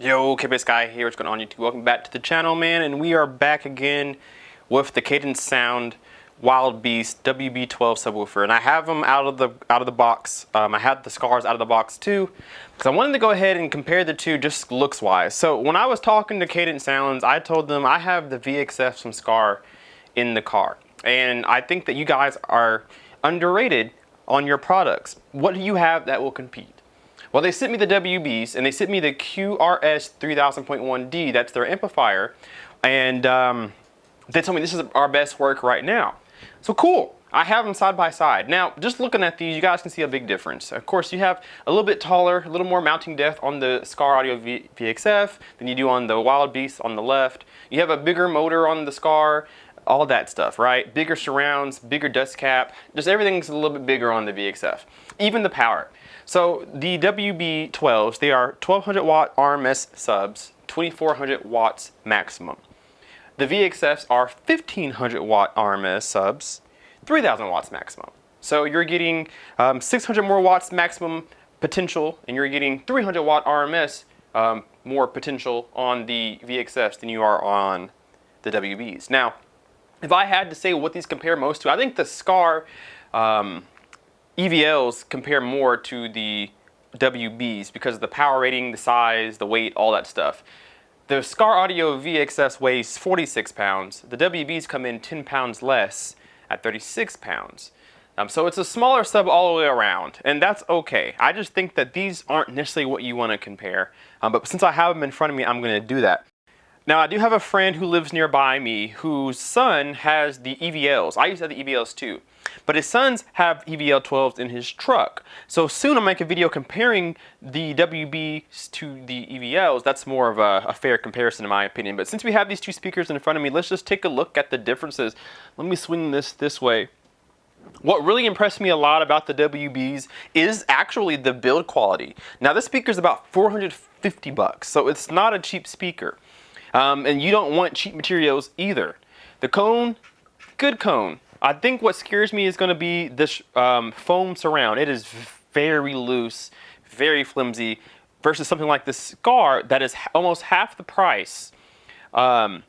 Yo, Kpaceguy here, what's going on YouTube? Welcome back to the channel, man, and we are back again with the Cadence Sound Wild Beast WB12 subwoofer, and I have them out of the box. I had the Skars out of the box too, because I wanted to go ahead and compare the two just looks wise. So when I was talking to Cadence Sounds, I told them I have the VXF from Skar in the car, and I think that you guys are underrated on your products. What do you have that will compete? Well, they sent me the WBs, and they sent me the QRS 3000.1D, that's their amplifier, and they told me this is our best work right now. So cool, I have them side by side. Now, just looking at these, you guys can see a big difference. Of course, you have a little bit taller, a little more mounting depth on the Skar Audio VXF than you do on the Wild Beast on the left. You have a bigger motor on the Skar, all that stuff, right? Bigger surrounds, bigger dust cap, just everything's a little bit bigger on the VXF. Even the power. So the WB12s, they are 1200 watt RMS subs, 2400 watts maximum. The VXFs are 1500 watt RMS subs, 3000 watts maximum. So you're getting 600 more watts maximum potential, and you're getting 300 watt RMS more potential on the VXFs than you are on the WBs. Now, if I had to say what these compare most to, I think the Skar EVLs compare more to the WBs because of the power rating, the size, the weight, all that stuff. The Skar Audio VXS weighs 46 pounds. The WBs come in 10 pounds less at 36 pounds. So it's a smaller sub all the way around, and that's okay. I just think that these aren't necessarily what you want to compare. But since I have them in front of me, I'm going to do that. Now, I do have a friend who lives nearby me whose son has the EVLs. I used to have the EVLs too. But his sons have EVL 12s in his truck. So soon I'll make a video comparing the WBs to the EVLs. That's more of a fair comparison in my opinion. But since we have these two speakers in front of me, let's just take a look at the differences. Let me swing this way. What really impressed me a lot about the WBs is actually the build quality. Now this speaker is about 450 bucks, so it's not a cheap speaker. And you don't want cheap materials either. The cone, good cone. I think what scares me is going to be this foam surround. It is very loose, very flimsy, versus something like the Skar that is almost half the price. A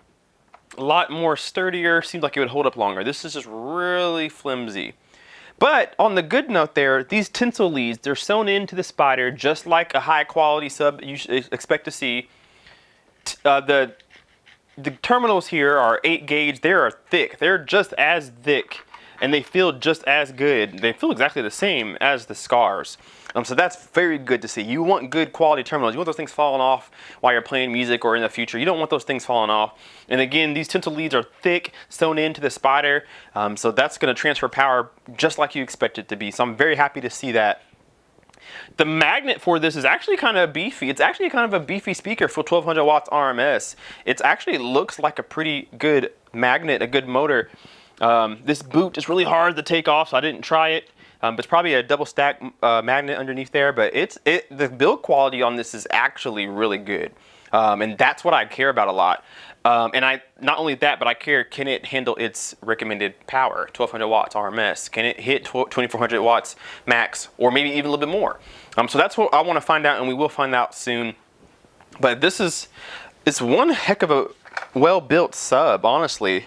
lot more sturdier, seems like it would hold up longer. This is just really flimsy. But on the good note there, these tinsel leads, they're sewn into the spider just like a high quality sub you should expect to see. The terminals here are 8 gauge. They are thick. They're just as thick, and they feel just as good. They feel exactly the same as the Skars. So that's very good to see. You want good quality terminals. You want those things falling off while you're playing music or in the future. You don't want those things falling off. And again, these tinsel leads are thick, sewn into the spider. So that's going to transfer power just like you expect it to be. So I'm very happy to see that. The magnet for this is actually kind of beefy. It's actually kind of a beefy speaker for 1200 watts RMS. It actually looks like a pretty good magnet, a good motor. This boot is really hard to take off, so I didn't try it. But it's probably a double stack magnet underneath there, but the build quality on this is actually really good. And that's what I care about a lot. And not only that, but I care, can it handle its recommended power, 1200 watts RMS? Can it hit 2400 watts max, or maybe even a little bit more? So that's what I want to find out, and we will find out soon. But it's one heck of a well-built sub, honestly.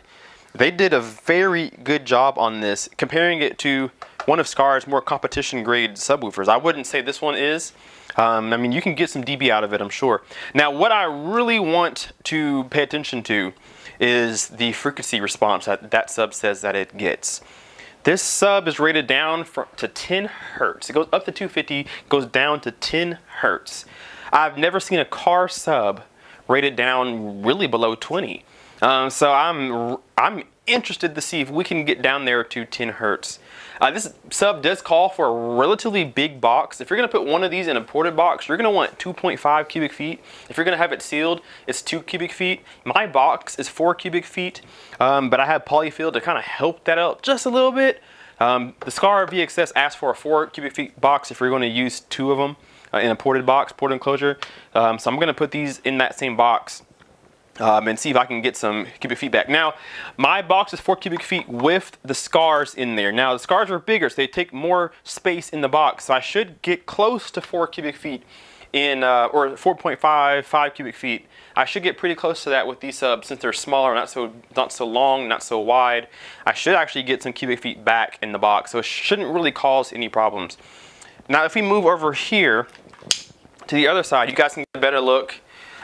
They did a very good job on this, comparing it to one of Skar's more competition-grade subwoofers. I wouldn't say this one is. I mean, you can get some dB out of it, I'm sure. Now, what I really want to pay attention to is the frequency response that sub says that it gets. This sub is rated down to 10 hertz. It goes up to 250, goes down to 10 hertz. I've never seen a car sub rated down really below 20. So I'm interested to see if we can get down there to 10 hertz. This sub does call for a relatively big box. If you're going to put one of these in a ported box, you're going to want 2.5 cubic feet. If you're going to have it sealed, it's 2 cubic feet. My box is 4 cubic feet, but I have polyfill to kind of help that out just a little bit. The Skar VXF asks for a 4 cubic feet box if you're going to use 2 of them in a ported box, ported enclosure. So I'm going to put these in that same box. And see if I can get some cubic feet back. Now, my box is 4 cubic feet with the Skars in there. Now, the Skars are bigger, so they take more space in the box. So I should get close to 4 cubic feet in, or 4.5, 5 cubic feet. I should get pretty close to that with these subs since they're smaller, not so long, not so wide. I should actually get some cubic feet back in the box, so it shouldn't really cause any problems. Now, if we move over here to the other side, you guys can get a better look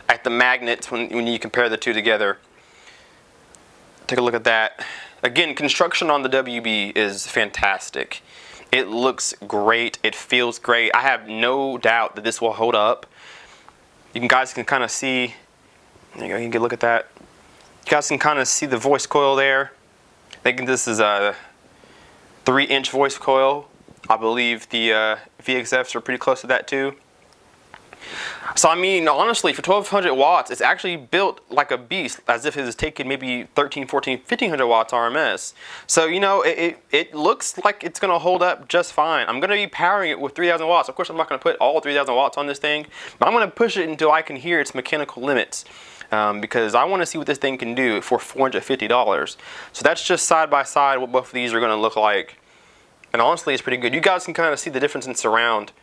at the magnets when you compare the two together. Take a look at that. Again, construction on the WB is fantastic. It looks great. It feels great. I have no doubt that this will hold up. You guys can kind of see, there you go, you can get a look at that. You guys can kind of see the voice coil there. I think this is a 3-inch voice coil. I believe the VXFs are pretty close to that too. So I mean, honestly, for 1200 watts, it's actually built like a beast, as if it was taking maybe 13, 14, 1500 watts RMS. So, you know, it looks like it's going to hold up just fine. I'm going to be powering it with 3000 watts. Of course, I'm not going to put all 3000 watts on this thing, but I'm going to push it until I can hear its mechanical limits. Because I want to see what this thing can do for $450. So that's just side by side what both of these are going to look like. And honestly, it's pretty good. You guys can kind of see the difference in surround.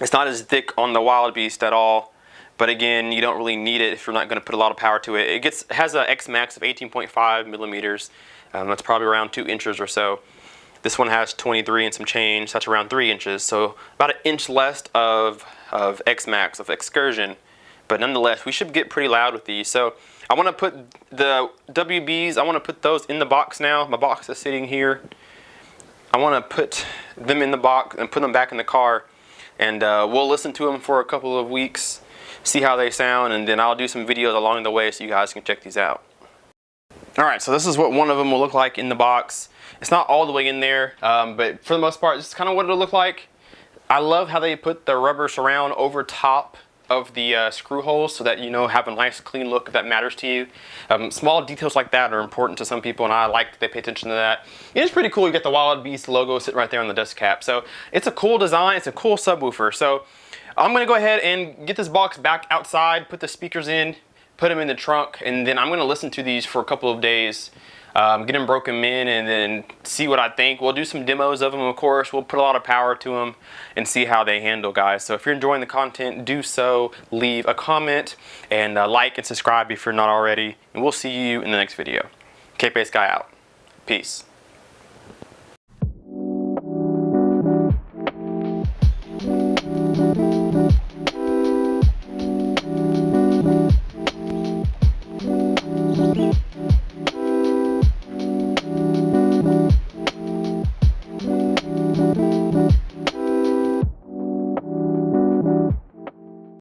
It's not as thick on the Wild Beast at all, but again, you don't really need it if you're not going to put a lot of power to it. It has an X max of 18.5 millimeters. That's probably around 2 inches or so. This one has 23 and some change. That's around 3 inches, so about an inch less of X max, of excursion. But nonetheless, we should get pretty loud with these. So I want to put the WBs, I want to put those in the box now. My box is sitting here. I want to put them in the box and put them back in the car. And we'll listen to them for a couple of weeks, see how they sound, and then I'll do some videos along the way so you guys can check these out. Alright, so this is what one of them will look like in the box. It's not all the way in there, but for the most part, this is kind of what it'll look like. I love how they put the rubber surround over top of the screw holes so that, you know, have a nice clean look if that matters to you. Small details like that are important to some people, and I like that they pay attention to that. It is pretty cool. You get the Wild Beast logo sitting right there on the dust cap. So it's a cool design. It's a cool subwoofer. So I'm going to go ahead and get this box back outside, put the speakers in, put them in the trunk, and then I'm going to listen to these for a couple of days. Get them broken in and then see what I think. We'll do some demos of them, of course. We'll put a lot of power to them and see how they handle, guys. So if you're enjoying the content, do so. Leave a comment and like and subscribe if you're not already. And we'll see you in the next video. Kpaceguy out. Peace.